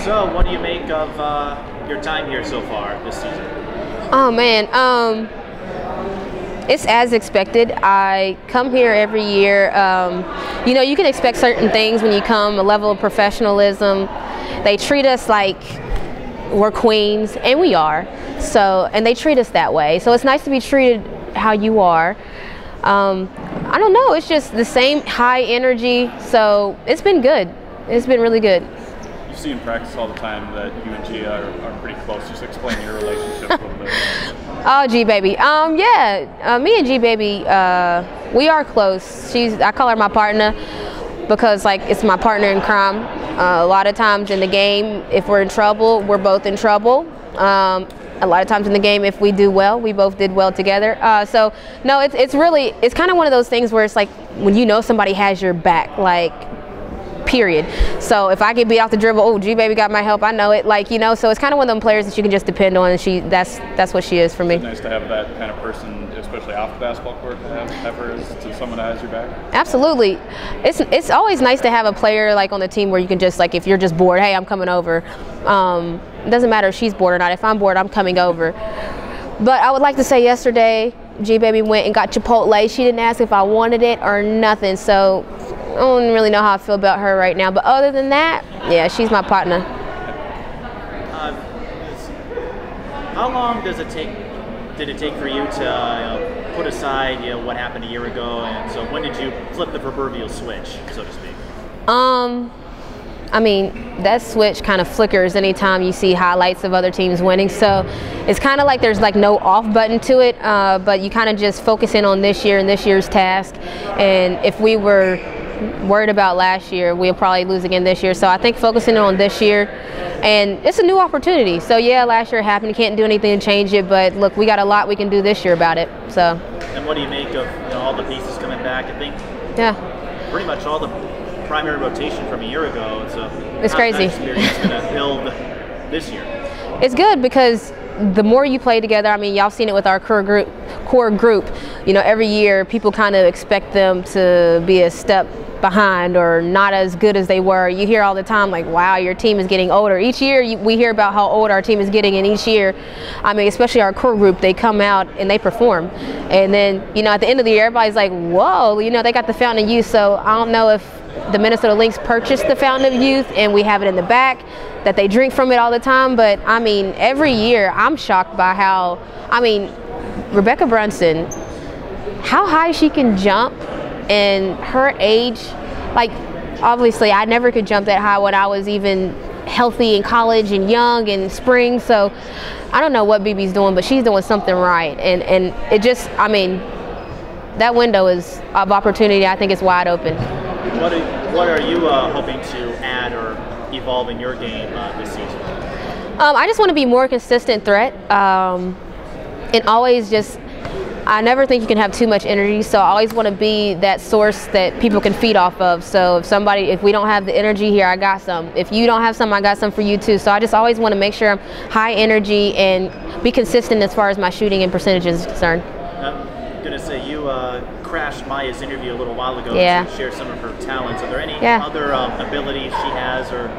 So, what do you make of your time here so far this season? Oh man, it's as expected. I come here every year. You know, you can expect certain things when you come, a level of professionalism. They treat us like we're queens, and we are. So, and they treat us that way. So it's nice to be treated how you are. I don't know, it's just the same high energy. So it's been good. It's been really good. You see in practice all the time that you and Jia are pretty close. Just explain your relationship a little bit. Oh, G baby. Yeah, me and G baby, we are close. I call her my partner because like it's my partner in crime. A lot of times in the game, if we're in trouble, we're both in trouble. A lot of times in the game, if we do well, we both did well together. So no, it's kind of one of those things where it's like when you know somebody has your back, like period. So if I get beat off the dribble, oh, G baby got my help, I know it, like, you know. So it's kind of one of them players that you can just depend on, and that's what she is for me. It's nice to have that kind of person, especially off the basketball court, to have her as to someone that has your back. Absolutely. It's always nice to have a player like on the team where you can just, like, if you're just bored, hey, I'm coming over. It doesn't matter if she's bored or not. If I'm bored, I'm coming over. But I would like to say yesterday, G baby went and got Chipotle. She didn't ask if I wanted it or nothing. So I don't really know how I feel about her right now. But other than that, yeah, she's my partner. How long did it take for you to put aside what happened a year ago? And so when did you flip the proverbial switch, so to speak? I mean, that switch kind of flickers anytime you see highlights of other teams winning. So it's kind of like there's like no off button to it, but you kind of just focus in on this year and this year's task. And if we were worried about last year, we'll probably lose again this year. So I think focusing on this year, and it's a new opportunity. So yeah, last year happened, you can't do anything to change it, but look, we got a lot we can do this year about it. So. And what do you make of all the pieces coming back? I think pretty much all the primary rotation from a year ago. So it's crazy. How's that experience going to build this year? It's good because the more you play together, I mean, y'all seen it with our core group. You know, every year people kind of expect them to be a step behind or not as good as they were. You hear all the time like, wow, your team is getting older. Each year we hear about how old our team is getting, and each year, I mean, especially our core group, they come out and they perform. And then, you know, at the end of the year, everybody's like, whoa, you know, they got the Fountain of Youth. So I don't know if the Minnesota Lynx purchased the Fountain of Youth and we have it in the back, that they drink from it all the time. But I mean, every year I'm shocked by how, I mean, Rebecca Brunson, how high she can jump, and her age, like, obviously I never could jump that high when I was even healthy in college and young in spring. So I don't know what BB's doing, but she's doing something right. And it just, I mean, that window is of opportunity, I think, is wide open. What are you hoping to add or evolve in your game this season? I just want to be more consistent threat, and always just, I never think you can have too much energy, so I always want to be that source that people can feed off of. So if we don't have the energy here, I got some. If you don't have some, I got some for you too. So I just always want to make sure I'm high energy and be consistent as far as my shooting and percentages is concerned. I'm going to say you crashed Maya's interview a little while ago to share some of her talents. Are there any other abilities she has or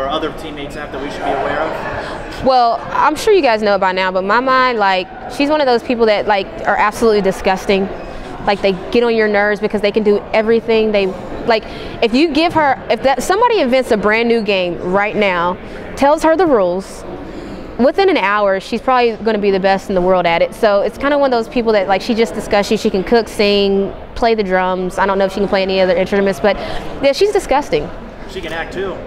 other teammates have that we should be aware of? Well, I'm sure you guys know it by now, but my mind, like, she's one of those people that, like, are absolutely disgusting. Like, they get on your nerves because they can do everything. Like, if you give her, somebody invents a brand new game right now, tells her the rules, within an hour, she's probably going to be the best in the world at it. So it's kind of one of those people that, like, she just disgusting. She can cook, sing, play the drums. I don't know if she can play any other instruments, but yeah, she's disgusting. She can act too.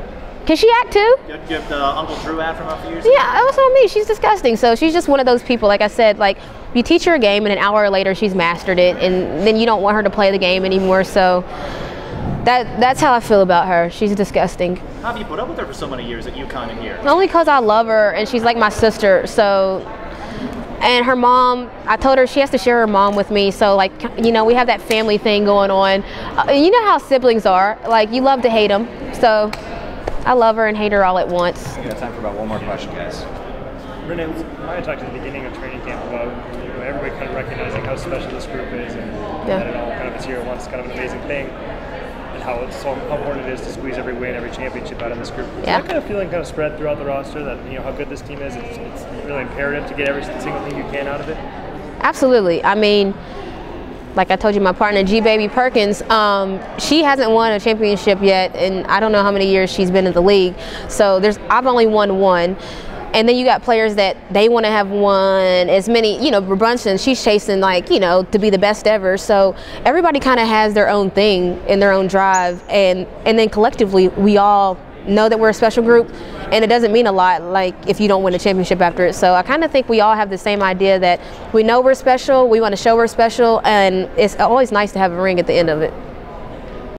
Can she act too? You have the Uncle Drew ad from a few years ago? Yeah, that's what I mean. She's disgusting. So she's just one of those people, like I said, like, you teach her a game and an hour later she's mastered it, and then you don't want her to play the game anymore. So that's how I feel about her. She's disgusting. How have you put up with her for so many years at UConn and here? Only because I love her and she's like my sister. So, and her mom, I told her she has to share her mom with me. So, like, you know, we have that family thing going on. You know how siblings are. Like, you love to hate them. So I love her and hate her all at once. We got time for about one more question, guys. Renee, I talked at the beginning of training camp about everybody kind of recognizing how special this group is, and that it all kind of is here at once. It's kind of an amazing thing. As how important it is to squeeze every win, every championship out of this group. Is Yeah. that kind of feeling kind of spread throughout the roster that, you know, how good this team is? It's really imperative to get every single thing you can out of it? Absolutely. I mean, like I told you, my partner, Jia Perkins, she hasn't won a championship yet, and I don't know how many years she's been in the league. So I've only won one. And then you got players that they want to have won as many, you know, Brunson, she's chasing, like, you know, to be the best ever. So everybody kind of has their own thing and their own drive. And then collectively, we all know that we're a special group, and it doesn't mean a lot, like, if you don't win a championship after it. So I kind of think we all have the same idea that we know we're special, we want to show we're special, and it's always nice to have a ring at the end of it.